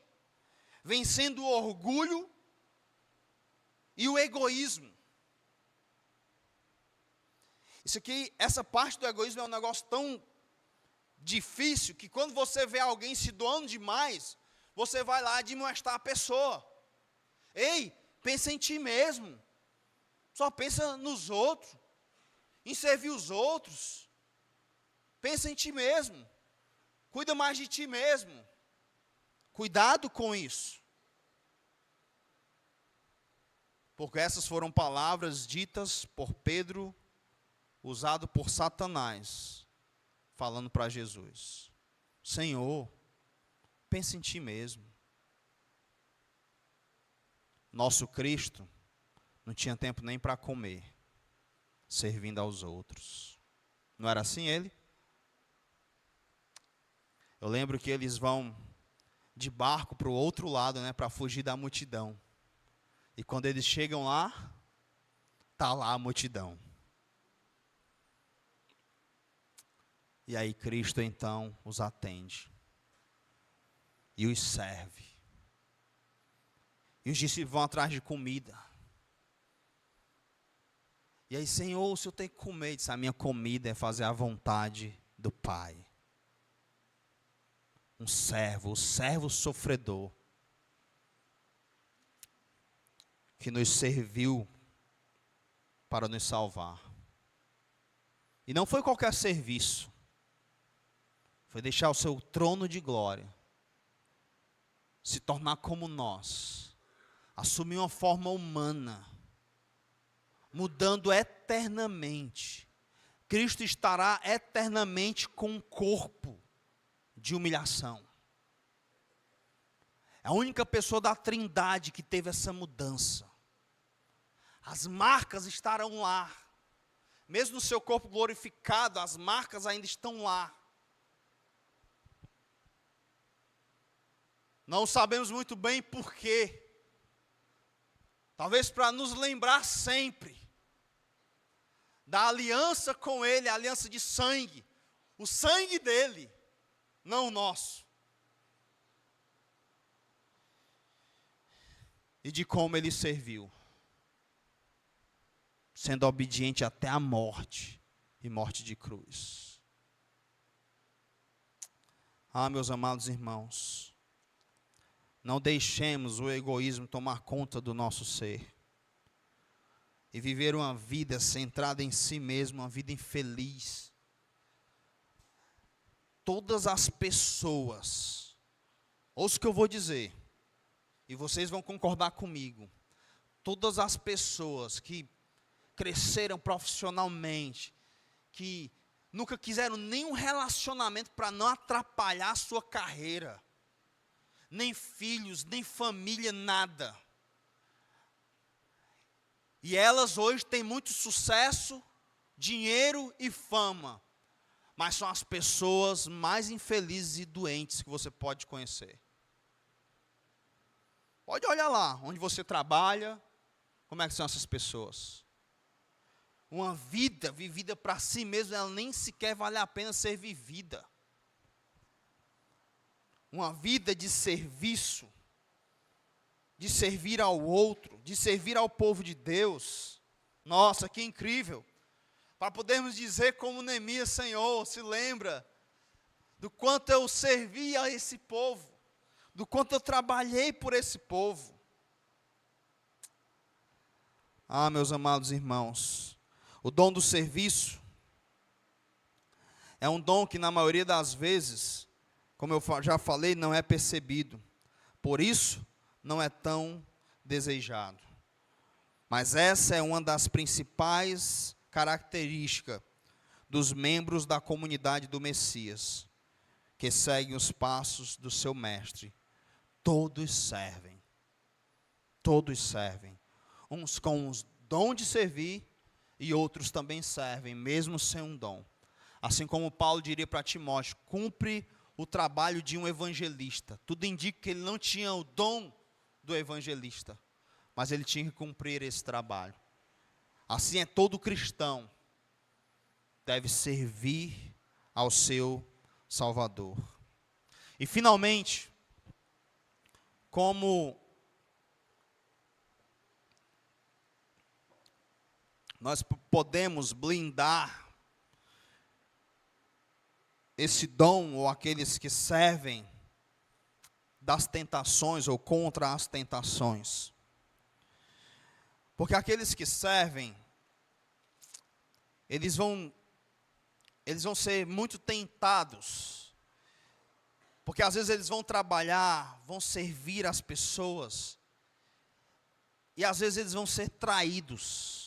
vencendo o orgulho e o egoísmo. Isso aqui, essa parte do egoísmo é um negócio tão difícil, que quando você vê alguém se doando demais, você vai lá admoestar a pessoa. Ei, pensa em ti mesmo. Só pensa nos outros, em servir os outros. Pensa em ti mesmo. Cuida mais de ti mesmo. Cuidado com isso. Porque essas foram palavras ditas por Pedro, usado por Satanás, falando para Jesus: Senhor, pensa em ti mesmo. Nosso Cristo não tinha tempo nem para comer, servindo aos outros. Não era assim ele? Eu lembro que eles vão de barco para o outro lado, né, para fugir da multidão. E quando eles chegam lá, está lá a multidão. E aí Cristo então os atende e os serve. E os discípulos vão atrás de comida. E aí: Senhor, o Senhor tem que comer. Ele disse: a minha comida é fazer a vontade do Pai. Um servo, o servo sofredor, que nos serviu para nos salvar. E não foi qualquer serviço. Foi deixar o seu trono de glória, se tornar como nós, assumir uma forma humana, mudando eternamente. Cristo estará eternamente com um corpo de humilhação. É a única pessoa da Trindade que teve essa mudança. As marcas estarão lá. Mesmo no seu corpo glorificado, as marcas ainda estão lá. Não sabemos muito bem por quê. Talvez para nos lembrar sempre da aliança com Ele, a aliança de sangue. O sangue dele, não o nosso. E de como Ele serviu. Sendo obediente até a morte, e morte de cruz. Ah, meus amados irmãos, não deixemos o egoísmo tomar conta do nosso ser, e viver uma vida centrada em si mesmo, uma vida infeliz. Todas as pessoas, ouça o que eu vou dizer, e vocês vão concordar comigo, todas as pessoas que cresceram profissionalmente, que nunca quiseram nenhum relacionamento para não atrapalhar a sua carreira, nem filhos, nem família, nada. E elas hoje têm muito sucesso, dinheiro e fama, mas são as pessoas mais infelizes e doentes que você pode conhecer. Pode olhar lá, onde você trabalha, como é que são essas pessoas. Uma vida vivida para si mesmo, ela nem sequer vale a pena ser vivida. Uma vida de serviço, de servir ao outro, de servir ao povo de Deus. Nossa, que incrível. Para podermos dizer como Neemias: Senhor, se lembra do quanto eu servi a esse povo, do quanto eu trabalhei por esse povo. Ah, meus amados irmãos, o dom do serviço é um dom que na maioria das vezes, como eu já falei, não é percebido. Por isso, não é tão desejado. Mas essa é uma das principais características dos membros da comunidade do Messias, que seguem os passos do seu mestre. Todos servem. Todos servem. Uns com os dom de servir, e outros também servem, mesmo sem um dom. Assim como Paulo diria para Timóteo: cumpre o trabalho de um evangelista. Tudo indica que ele não tinha o dom do evangelista, mas ele tinha que cumprir esse trabalho. Assim é todo cristão, deve servir ao seu Salvador. E finalmente, como nós podemos blindar esse dom, ou aqueles que servem, das tentações ou contra as tentações? Porque aqueles que servem, eles vão ser muito tentados, porque às vezes eles vão trabalhar, vão servir as pessoas, e às vezes eles vão ser traídos.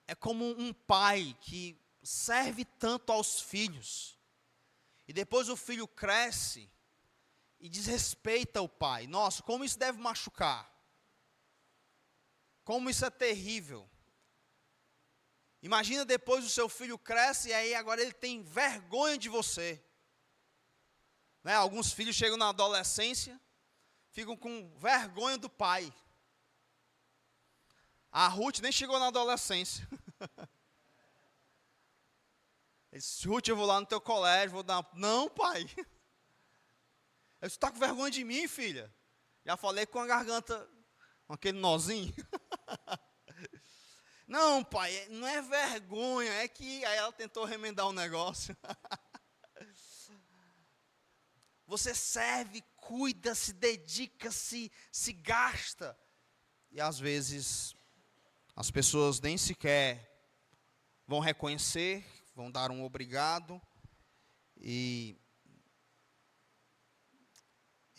É como um pai que serve tanto aos filhos, e depois o filho cresce e desrespeita o pai. Nossa, como isso deve machucar. Como isso é terrível. Imagina depois o seu filho cresce e aí agora ele tem vergonha de você. Né? Alguns filhos chegam na adolescência, ficam com vergonha do pai. A Ruth nem chegou na adolescência. Ele disse: Ruth, eu vou lá no teu colégio, vou dar... Não, pai. Eu disse: está com vergonha de mim, filha? Já falei com a garganta, com aquele nozinho. Não, pai, não é vergonha, é que... Aí ela tentou remendar o negócio. Você serve, cuida, se dedica, se gasta. E às vezes as pessoas nem sequer vão reconhecer, vão dar um obrigado, e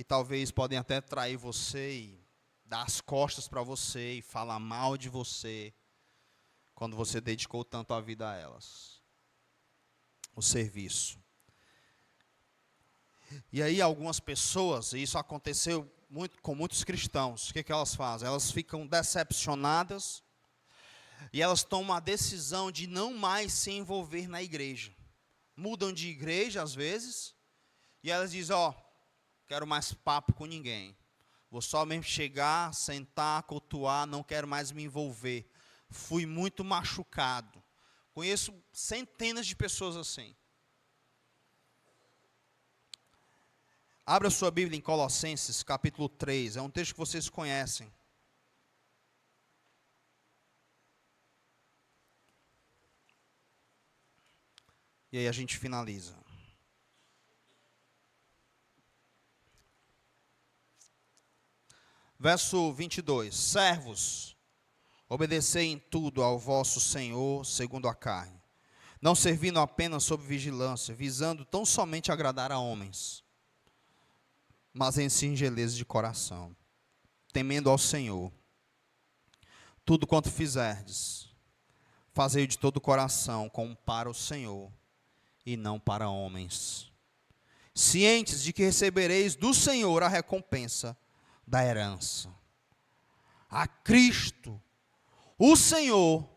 talvez podem até trair você, e dar as costas para você, e falar mal de você, quando você dedicou tanto a vida a elas. O serviço. E aí algumas pessoas, e isso aconteceu com muitos cristãos. O que elas fazem? Elas ficam decepcionadas e elas tomam a decisão de não mais se envolver na igreja. Mudam de igreja às vezes e elas dizem, quero mais papo com ninguém. Vou só mesmo chegar, sentar, cultuar, não quero mais me envolver. Fui muito machucado. Conheço centenas de pessoas assim. Abra sua Bíblia em Colossenses, capítulo 3. É um texto que vocês conhecem. E aí a gente finaliza. Verso 22. Servos, obedecei em tudo ao vosso Senhor, segundo a carne, não servindo apenas sob vigilância, visando tão somente agradar a homens, mas em singeleza de coração, temendo ao Senhor. Tudo quanto fizerdes, fazei de todo o coração, como para o Senhor, e não para homens, cientes de que recebereis do Senhor a recompensa da herança. A Cristo, o Senhor,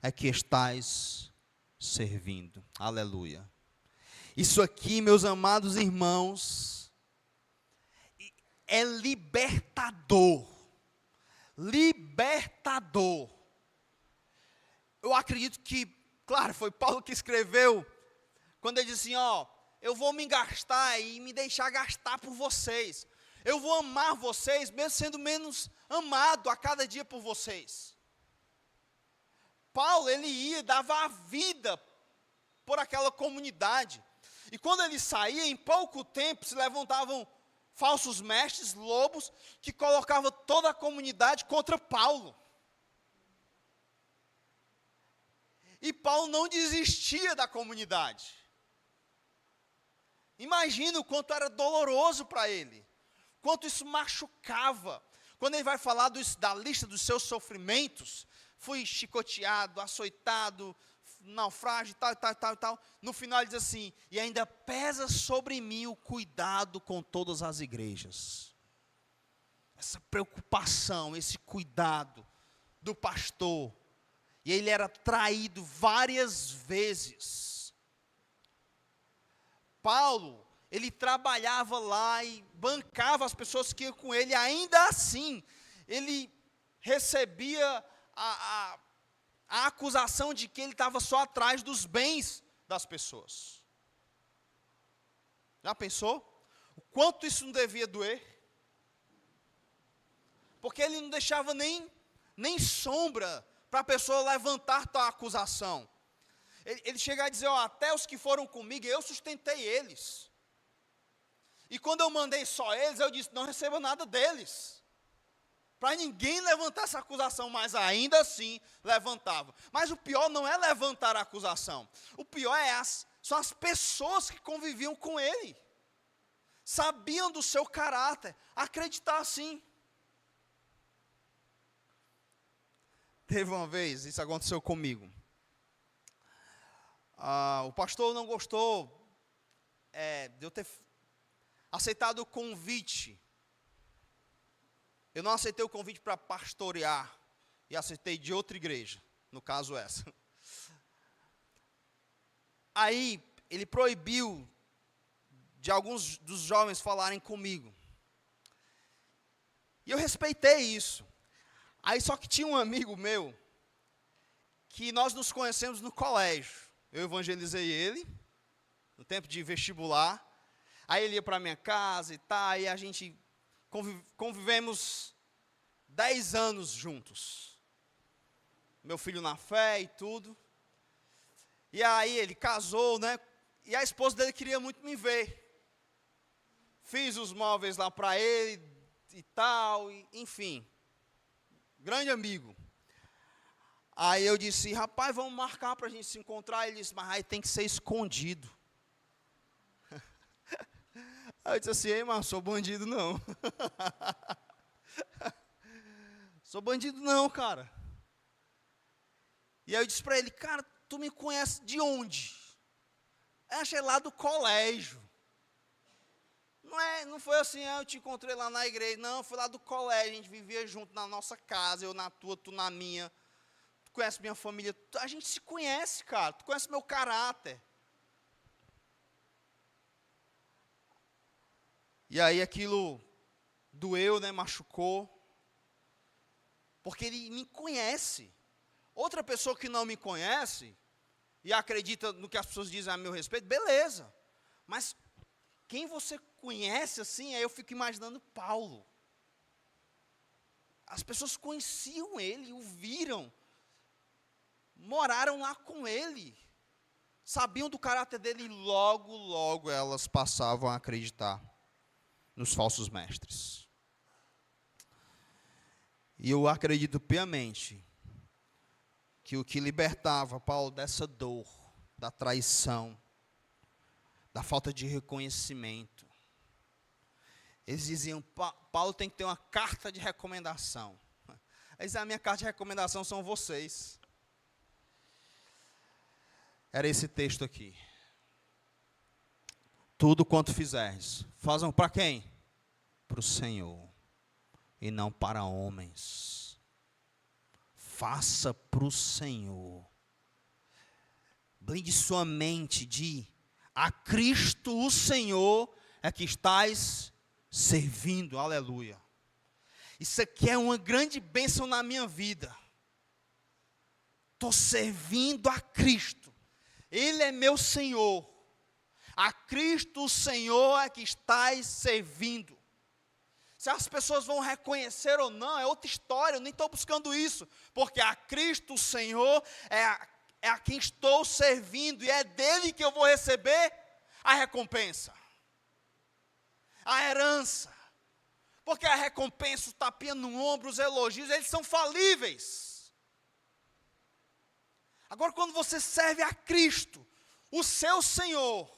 é que estais servindo. Aleluia. Isso aqui, meus amados irmãos, é libertador. Libertador. Eu acredito que, claro, foi Paulo que escreveu, quando ele disse assim, eu vou me gastar e me deixar gastar por vocês. Eu vou amar vocês, mesmo sendo menos amado a cada dia por vocês. Paulo, ele ia e dava a vida por aquela comunidade. E quando ele saía, em pouco tempo, se levantavam falsos mestres, lobos, que colocavam toda a comunidade contra Paulo. E Paulo não desistia da comunidade. Imagina o quanto era doloroso para ele, quanto isso machucava. Quando ele vai falar da lista dos seus sofrimentos, fui chicoteado, açoitado, naufrágio, tal. No final ele diz assim, e ainda pesa sobre mim o cuidado com todas as igrejas. Essa preocupação, esse cuidado do pastor. E ele era traído várias vezes. Paulo, ele trabalhava lá e bancava as pessoas que iam com ele, ainda assim, ele recebia a acusação de que ele estava só atrás dos bens das pessoas. Já pensou? O quanto isso não devia doer? Porque ele não deixava nem sombra para a pessoa levantar tal acusação. Ele chega a dizer, até os que foram comigo, eu sustentei eles. E quando eu mandei só eles, eu disse, não receba nada deles. Para ninguém levantar essa acusação, mas ainda assim levantava. Mas o pior não é levantar a acusação. O pior são as pessoas que conviviam com ele. Sabiam do seu caráter, acreditar assim. Teve uma vez, isso aconteceu comigo. O pastor não gostou de eu ter aceitado o convite. Eu não aceitei o convite para pastorear, e aceitei de outra igreja, no caso essa. Aí, ele proibiu de alguns dos jovens falarem comigo. E eu respeitei isso. Aí, só que tinha um amigo meu, que nós nos conhecemos no colégio. Eu evangelizei ele, no tempo de vestibular. Aí ele ia para minha casa e tal, aí a gente convivemos 10 anos juntos. Meu filho na fé e tudo. E aí ele casou, né? E a esposa dele queria muito me ver. Fiz os móveis lá para ele e tal, enfim. Grande amigo. Aí eu disse, rapaz, vamos marcar para a gente se encontrar. Ele disse, mas aí tem que ser escondido. Aí eu disse assim, ei, mas sou bandido não. Sou bandido não, cara. E aí eu disse para ele, cara, tu me conhece de onde? Eu achei lá do colégio. Não foi assim, eu te encontrei lá na igreja. Não, foi lá do colégio, a gente vivia junto na nossa casa, eu na tua, tu na minha. Tu conhece minha família, a gente se conhece, cara. Tu conhece meu caráter. E aí aquilo doeu, né, machucou. Porque ele me conhece. Outra pessoa que não me conhece e acredita no que as pessoas dizem a meu respeito, beleza. Mas quem você conhece assim, aí eu fico imaginando Paulo. As pessoas conheciam ele, o viram, moraram lá com ele, sabiam do caráter dele e logo elas passavam a acreditar nos falsos mestres. E eu acredito piamente que o que libertava Paulo dessa dor, da traição, da falta de reconhecimento, eles diziam, Paulo tem que ter uma carta de recomendação. A minha carta de recomendação são vocês. Era esse texto aqui. Tudo quanto fizeres, fazam para quem? Para o Senhor, e não para homens. Faça para o Senhor. Blinde sua mente de a Cristo o Senhor é que estás servindo, aleluia. Isso aqui é uma grande bênção na minha vida. Estou servindo a Cristo, Ele é meu Senhor, a Cristo o Senhor é que estás servindo. Se as pessoas vão reconhecer ou não, é outra história, eu nem estou buscando isso, porque a Cristo o Senhor é a quem estou servindo, e é dele que eu vou receber a recompensa, a herança, porque a recompensa, o tapinha no ombro, os elogios, eles são falíveis. Agora, quando você serve a Cristo, o seu Senhor,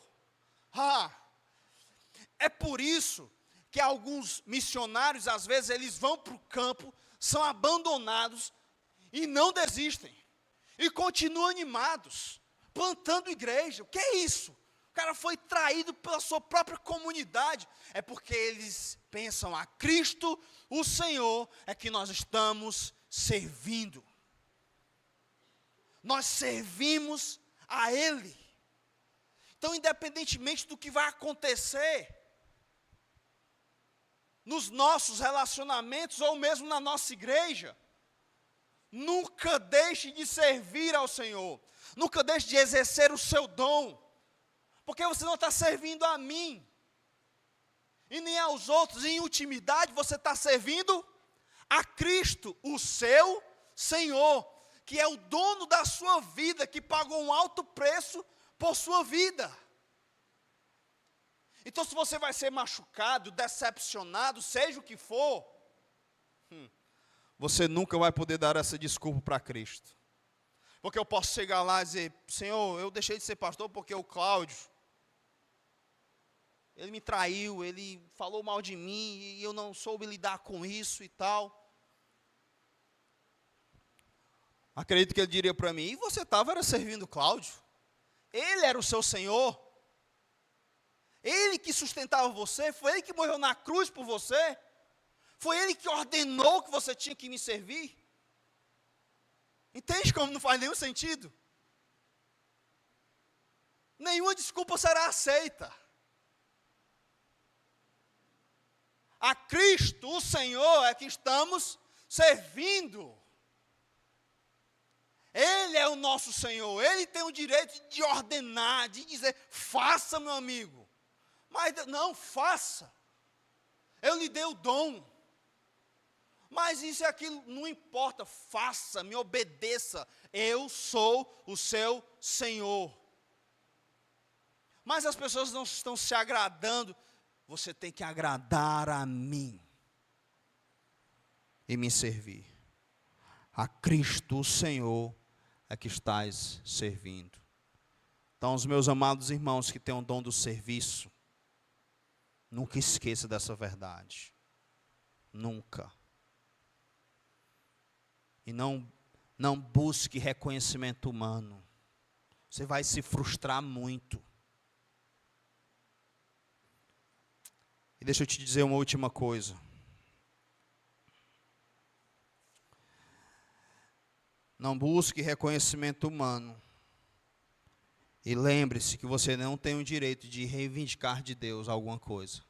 é por isso que alguns missionários, às vezes, eles vão para o campo, são abandonados e não desistem, e continuam animados, plantando igreja. O que é isso? O cara foi traído pela sua própria comunidade. É porque eles pensam, a Cristo, o Senhor, é que nós estamos servindo. Nós servimos a Ele. Então, independentemente do que vai acontecer nos nossos relacionamentos, ou mesmo na nossa igreja, nunca deixe de servir ao Senhor. Nunca deixe de exercer o seu dom. Porque você não está servindo a mim, e nem aos outros. Em intimidade, você está servindo a Cristo, o seu Senhor, que é o dono da sua vida, que pagou um alto preço por sua vida. Então, se você vai ser machucado, decepcionado, seja o que for, você nunca vai poder dar essa desculpa para Cristo. Porque eu posso chegar lá e dizer, Senhor, eu deixei de ser pastor porque o Cláudio, ele me traiu, ele falou mal de mim, e eu não soube lidar com isso e tal. Acredito que ele diria para mim, e você estava servindo Cláudio? Ele era o seu Senhor? Ele que sustentava você? Foi Ele que morreu na cruz por você? Foi Ele que ordenou que você tinha que me servir? Entende como não faz nenhum sentido? Nenhuma desculpa será aceita. A Cristo, o Senhor, é que estamos servindo. Ele é o nosso Senhor, Ele tem o direito de ordenar, de dizer, faça, meu amigo. Mas não, faça. Eu lhe dei o dom. Mas isso e aquilo, não importa, faça, me obedeça. Eu sou o seu Senhor. Mas as pessoas não estão se agradando. Você tem que agradar a mim e me servir. A Cristo, o Senhor, é que estás servindo. Então, os meus amados irmãos que têm o dom do serviço, nunca esqueça dessa verdade. Nunca. E não busque reconhecimento humano. Você vai se frustrar muito. E deixa eu te dizer uma última coisa. Não busque reconhecimento humano. E lembre-se que você não tem o direito de reivindicar de Deus alguma coisa.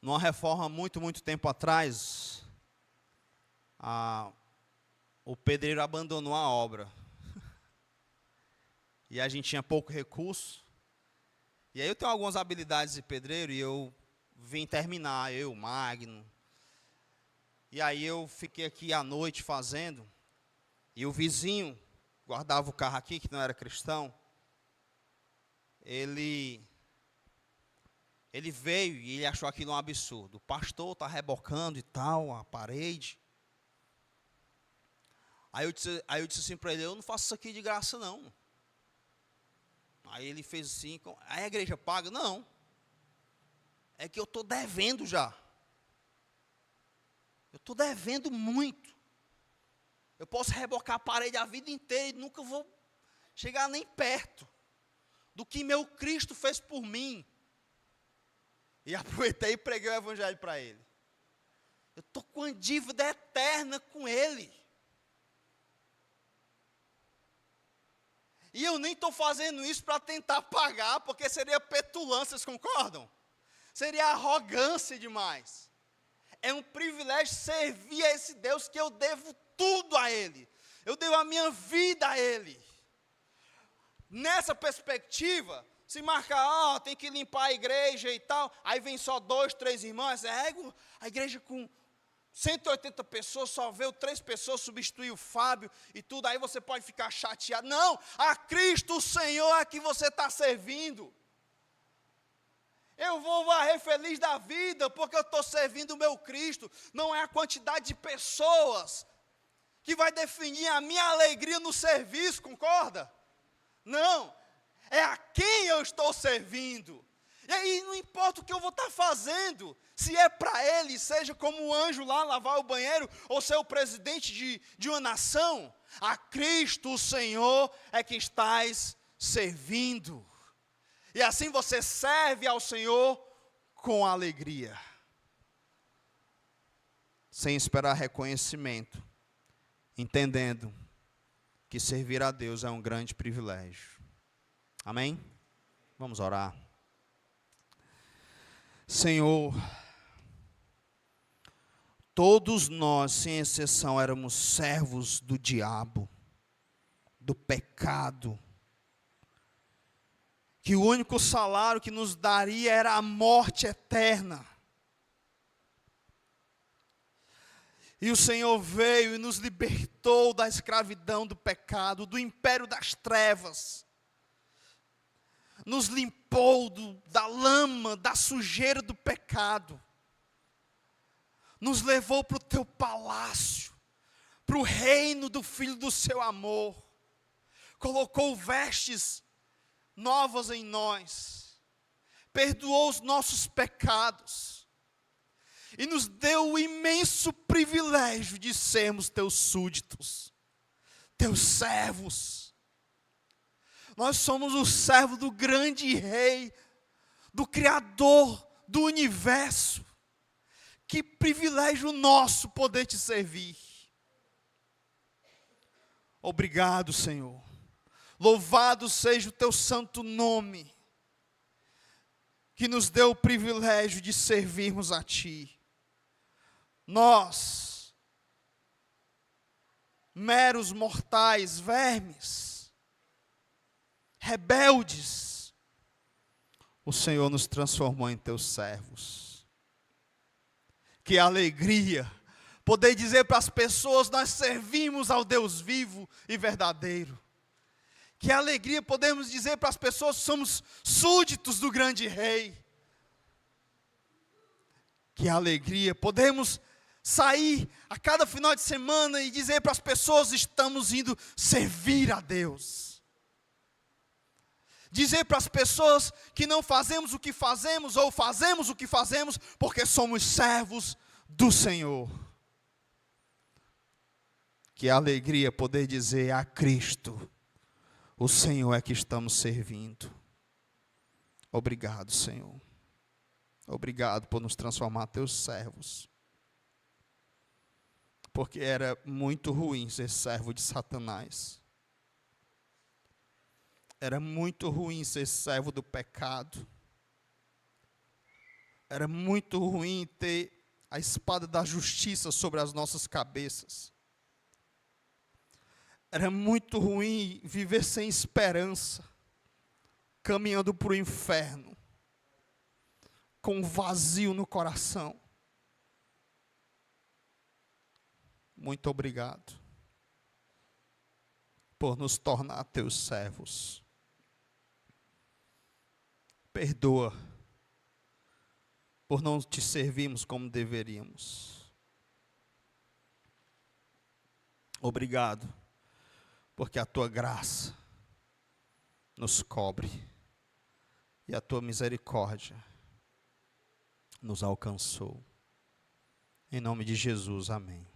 Numa reforma muito tempo atrás, o pedreiro abandonou a obra. E a gente tinha pouco recurso. E aí eu tenho algumas habilidades de pedreiro e eu vim terminar, eu, Magno. E aí eu fiquei aqui à noite fazendo. E o vizinho guardava o carro aqui, que não era cristão. Ele veio e ele achou aquilo um absurdo. O pastor está rebocando e tal, a parede. Aí eu disse assim para ele, eu não faço isso aqui de graça não. Aí ele fez assim, a igreja paga? Não. É que eu estou devendo já. Eu estou devendo muito. Eu posso rebocar a parede a vida inteira e nunca vou chegar nem perto do que meu Cristo fez por mim. E aproveitei e preguei o evangelho para ele. Eu estou com uma dívida eterna com ele. E eu nem estou fazendo isso para tentar pagar, porque seria petulância, vocês concordam? Seria arrogância demais. É um privilégio servir a esse Deus que eu devo tudo a Ele. Eu devo a minha vida a Ele. Nessa perspectiva, se marcar, tem que limpar a igreja e tal, aí vem só 2, 3 irmãos, a igreja com 180 pessoas, só veio 3 pessoas, substituir o Fábio e tudo, aí você pode ficar chateado. Não, a Cristo o Senhor é que você está servindo. Eu vou varrer feliz da vida, porque eu estou servindo o meu Cristo. Não é a quantidade de pessoas que vai definir a minha alegria no serviço, concorda? Não, é a quem eu estou servindo. E aí não importa o que eu vou estar fazendo, se é para Ele, seja como um anjo lá lavar o banheiro, ou ser o presidente de uma nação, a Cristo o Senhor é que estás servindo. E assim você serve ao Senhor com alegria, sem esperar reconhecimento, entendendo que servir a Deus é um grande privilégio. Amém? Vamos orar. Senhor, todos nós, sem exceção, éramos servos do diabo, do pecado, que o único salário que nos daria era a morte eterna. E o Senhor veio e nos libertou da escravidão do pecado, do império das trevas. Nos limpou da lama, da sujeira do pecado. Nos levou para o teu palácio, para o reino do Filho do seu amor. Colocou vestes novas em nós, perdoou os nossos pecados, e nos deu o imenso privilégio de sermos teus súditos, teus servos. Nós somos o servo do grande Rei, do Criador do universo. Que privilégio nosso poder te servir. Obrigado, Senhor. Louvado seja o teu santo nome, que nos deu o privilégio de servirmos a ti. Nós, meros mortais, vermes, rebeldes, o Senhor nos transformou em teus servos. Que alegria poder dizer para as pessoas: nós servimos ao Deus vivo e verdadeiro. Que alegria podemos dizer para as pessoas que somos súditos do grande Rei. Que alegria podemos sair a cada final de semana e dizer para as pessoas: estamos indo servir a Deus. Dizer para as pessoas que não fazemos o que fazemos, ou fazemos o que fazemos, porque somos servos do Senhor. Que alegria poder dizer a Cristo O Senhor é que estamos servindo. Obrigado, Senhor. Obrigado por nos transformar teus servos. Porque era muito ruim ser servo de Satanás. Era muito ruim ser servo do pecado. Era muito ruim ter a espada da justiça sobre as nossas cabeças. Era muito ruim viver sem esperança, caminhando para o inferno, com um vazio no coração. Muito obrigado por nos tornar teus servos. Perdoa por não te servirmos como deveríamos. Obrigado, porque a tua graça nos cobre e a tua misericórdia nos alcançou. Em nome de Jesus, amém.